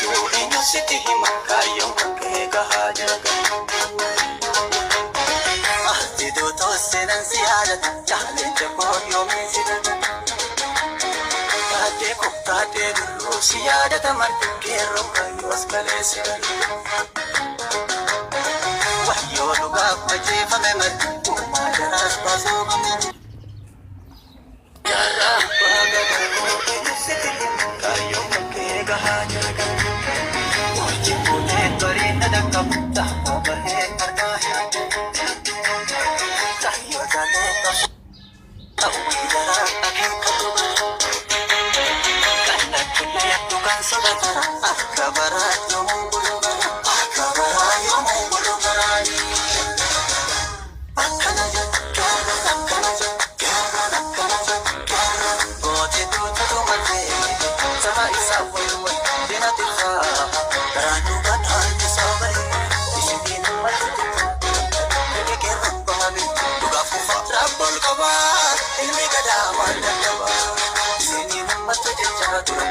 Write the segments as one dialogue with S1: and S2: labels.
S1: guutuu eenyu sitti hima kaayyoon kakkee gahaa jira Artiidoo toosenan si yaadata jaaleenja koo yoomii si dada Taatee kokkaatee birruu si yaadata marti keerroo kayyoos galee si dada Wayyoo dhugaaf majeeffame marti uumaa daraas baasoo gamee Jaarraa baaga gargoo eenyu sitti hima kaayyoon kakkee gahaa jira Wajjin fuutee bareedna dhaqqabu taa'aa bahee argaa yaadu Tayyoo jaalee qabsu ta'uu jaraa akeekatu Kan akkuma yattu kan sobatu akka baraa yoomuu bulu bara Akka baraa yoomuu bulu baraanii Akkana jedhu gaara akkana jedhu gaara akkana jedhu gaara Goote duutu matee saba isaa wayuwwan dina tirsaa Garaan dhugaadhaan isaa balee isheen namatti Ekeerra baale dhugaaf kufa Rabbol qabaa ilmi gadaa maal dadhabaa Isheen namatti jechaa ture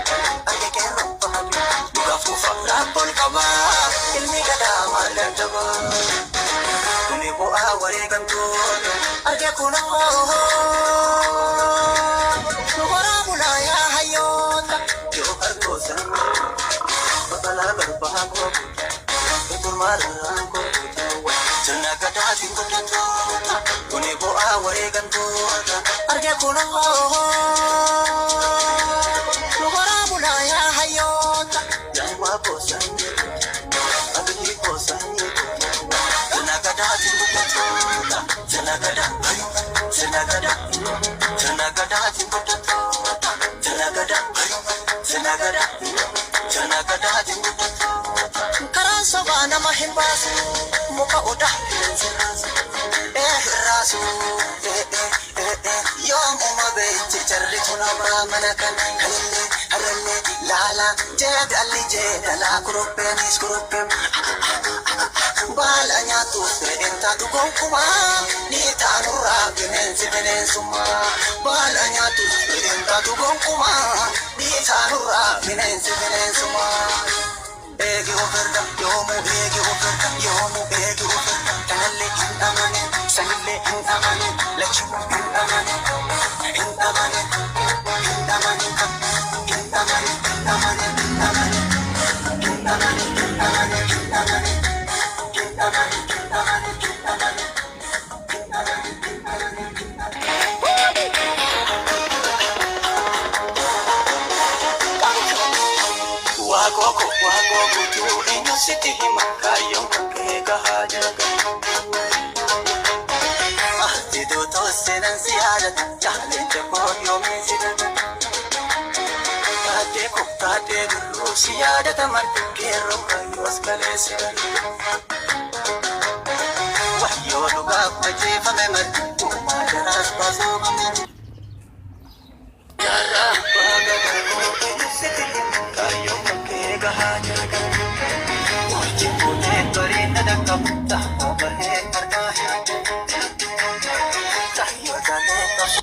S1: Ekeerra baale dhugaaf kufa Rabbol qabaa ilmi gadaa maal dadhabaa Kuni bu'aa wareegamtoota arge kunoo Nuhoraa bulaa yaa hayyoota yoo argoosan Babalaa garbaa kookuta Eegumarraan kookuta Sirna gadaatiin guddatoota Kuni bu'aa wareegamtoota arge kunoo Nuhoraa bulaa yaa hayyoota Daa'ima boosan Abidii boosan Sirna gadaatiin guddatoota Sirna gadaatiin guddatoota Sirna gadaatiin guddatoota Karaan sobaa nama hin baasu muka odaa bineensi raasu Raasu yoom uma beekti jarri tunabaa mana kan Halillee harallee laalaa jeedalli jeedalaa kurupheenis kurupheen Baala nyaatuuf fedhen taatu gonkumaa ni taanurraa bineensi bineensummaa Baala nyaatuuf fedhen taatu gonkumaa ni taanurraa bineensi bineensummaa Eegi ofirra yoomuu eegi ofirra yoomuu eegi ofirra kanallee hin amane sanillee hin amane lachuu hin amane hin amane hin amane hin amane hin amane hin amane hin amane hin amane hin amane Waagogo tuu eenyu sitti hima kaayyoon kakkee gahaa jira Artiidoo toosenan si yaadata jaaleenja koo yoomii si dada Taatee kokkaatee birruu si yaadata marti keerroo kayyoos galee si dada Wayyoo dhugaaf majeeffame marti uumaa daraas baasoo gamee Jaarraa baaga gargoo eenyu sitti hima kaayyoon kakkee gahaa jira Wajjin fuutee bareedna dhaqqabu taa'aa bahee argaa yaadu Tayyoo jaalee qabsu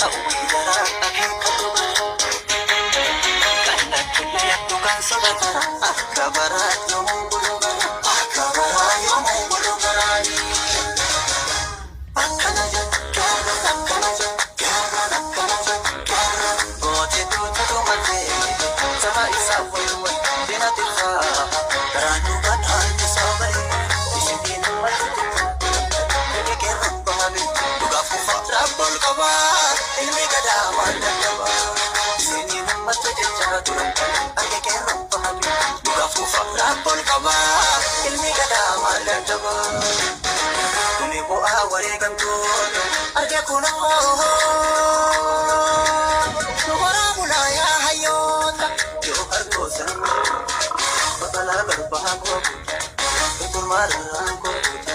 S1: ta'uu jaraa akeekatu Kan akkuma yattu kan sobatu akka baraa yoomuu bulu bara Akka baraa yoomuu bulu baraanii Akkana jedhu gaara akkana jedhu gaara akkana jedhu gaara Goote duutu matee saba isaa wayuwwan dina tirsaa Garaan dhugaadhaan isaa balee isheen namatti Ekeerra baale dhugaaf kufa Rabbol qabaa ilmi gadaa maal dadhabaa Isheen namatti jechaa ture Ekeerra baale dhugaaf kufa Rabbol qabaa ilmi gadaa maal dadhabaa Kuni bu'aa wareegamtoota arge kunoo Nuhoraa bulaa yaa hayyoota yoo argoosan Babalaa garbaa kookuta Eegumarraan kookuta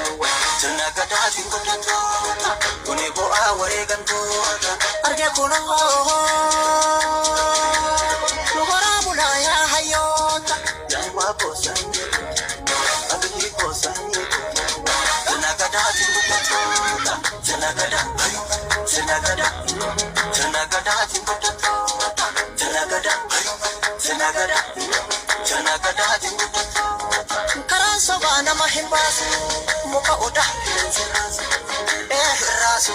S1: Sirna gadaatiin guddatoota Kuni bu'aa wareegamtoota arge kunoo Nuhoraa bulaa yaa hayyoota Daa'ima boosan Abidii boosan Sirna gadaatiin guddatoota Sirna gadaatiin guddatoota Sirna gadaa sirna gadaatiin guddatu. Karaan sobaa nama hin baasu muka odaa qilleensi raasu. Raasu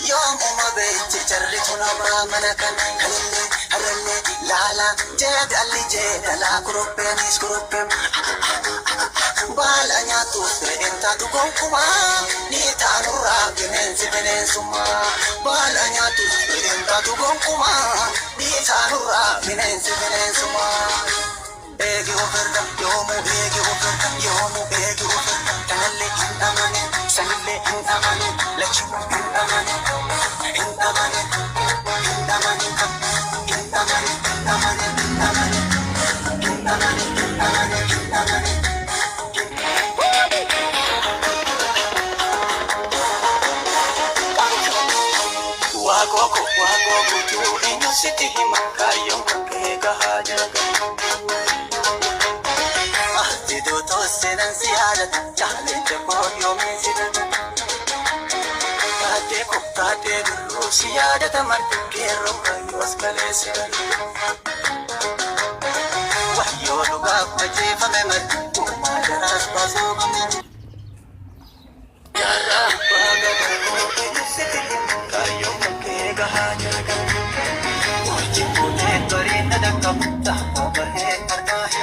S1: yoomuma beekti jarri tunabaa mana kan halillee harrellee laala jeedalli jeedalaa kurupheenis kurupheen. Baala nyaatuuf re'een taatu gonkumaa ni taanurraa bineensi bineensummaa. Baala nyaatuuf re'een taatu gonkumaa ni taanurraa bineensi bineensummaa. Eegi ofirra yoomu eegi ofirra yoomu eegi ofirra kanallee hin amane sanillee hin amane lachuu hin amane hin amane hin amane hin amane hin amane hin amane hin amane hin amane hin amane. Wagogo tu inyo siti himakayong kakega hajaga. Tido to senan siada chale te poyo mesida. Kate dulu siada taman kero kayo askalesida. Wahyo luga paje famemat umadaras baso kami. Yara baga inyo siti himakayong kakega hajaga. Wajib pune torin nadakap tahabahe arkahe.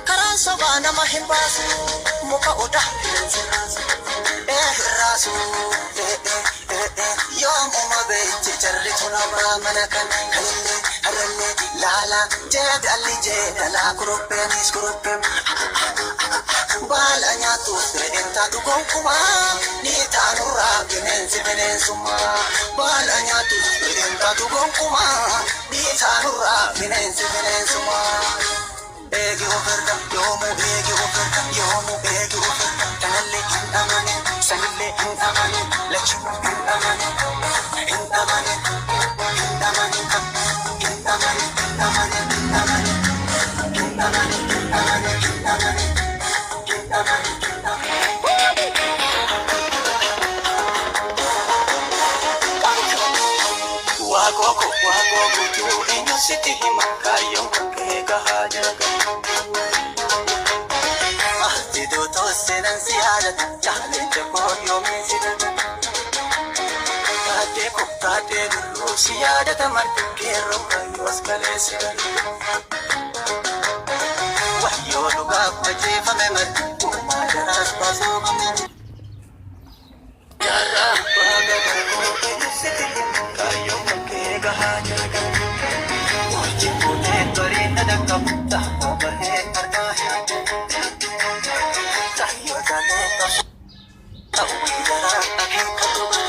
S1: Karaan sobaa nama hin baasu muka odaa qilleensi raasu. Raasu yoomuma beekti jarri tunabaa mana kan halillee harrellee laala jeedalli jeedalaa kurupheenis kurupheen. Baala nyaatuuf re'een taatu gonkumaa ni taanurraa bineensi bineensummaa. Baala nyaatuuf re'een taatu gonkumaa ni taanurraa bineensi bineensummaa. Eegi ofirra yoomu eegi ofirra yoomu eegi ofirra kanallee hin amane sanillee hin amane lachuu hin amane hin amane hin amane hin amane hin amane hin amane hin amane hin amane hin amane. Wagogo tu inyo siti himakayong kakega hajaga. Tido to senan siada chale te poyo mesida. Kate dulu siada taman kero kayo askalesida. Wahyo luga paje famemat umadaras baso kami. Yara baga inyo siti himakayong kakega hajaga. Wajib pune torin nadakap tahabahe arkahe. Tayo daleka tawidara aking katuba.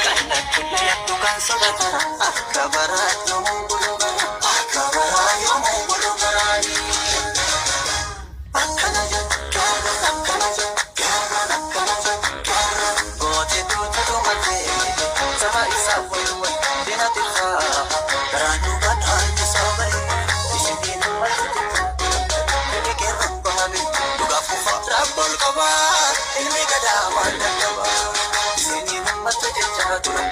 S1: Kana kinayak tukan sabata akabarat yomong bulugan akabarat yomong bulugan. Akanaja akanaja gote tu mate sama isa wayuwa dinatira ranu badan sabay isipin mate kekero bahabi. qaba ilmi gadaa maal dadhaba isinii uummata jechaa turan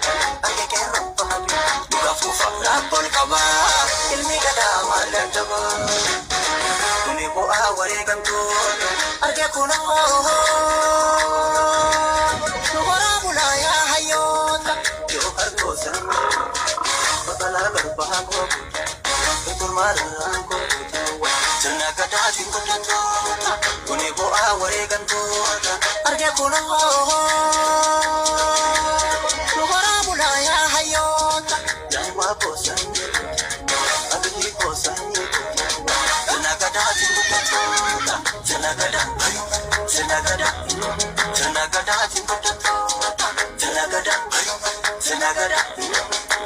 S1: arge qeerroo bahabi dhugaaf kufa rakkol qaba ilmi gadaa maal dadhaba kuni bu'aa wareegamtoota arge kunoo nu horaa bulaa yaa hayyoota yoo harkoosan babalaa garbaa kookuta eegumarraan kookuta sirna gadaatiin guddatoota kuni bu'aa wareegamtoota arge kunoo nu horaa bulaa yaa hayyoota daa'ima koosan abidii koosan sirna gadaatiin guddatoota sirna gadaatiin guddatoota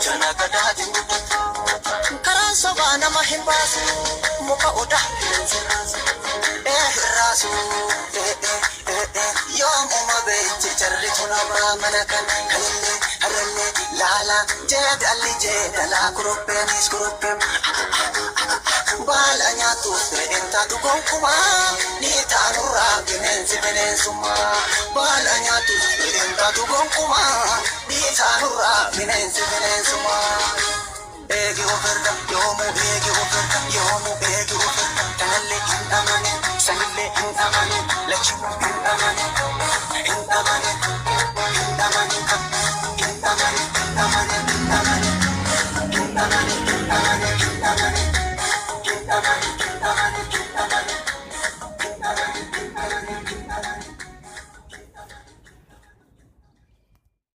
S1: sirna gadaatiin guddatoota karaa sobaa nama hin baasu muka odaa sirraasu hirraasu yoomuma beekti jarri tunabaa mana kan kalillee harrallee laalaa jeedalli jeedalaa kurupheenis kurupheen baala nyaatuuf fedhen taatu gonkumaa ni taanurraa bineensi bineensummaa baala nyaatuuf fedhen taatu gonkumaa ni taanurraa bineensi bineensummaa eegi ofirra yoomuu eegi ofirra yoomuu eegi ofirra kanallee hin amane sanillee hin amane lachuu hin amane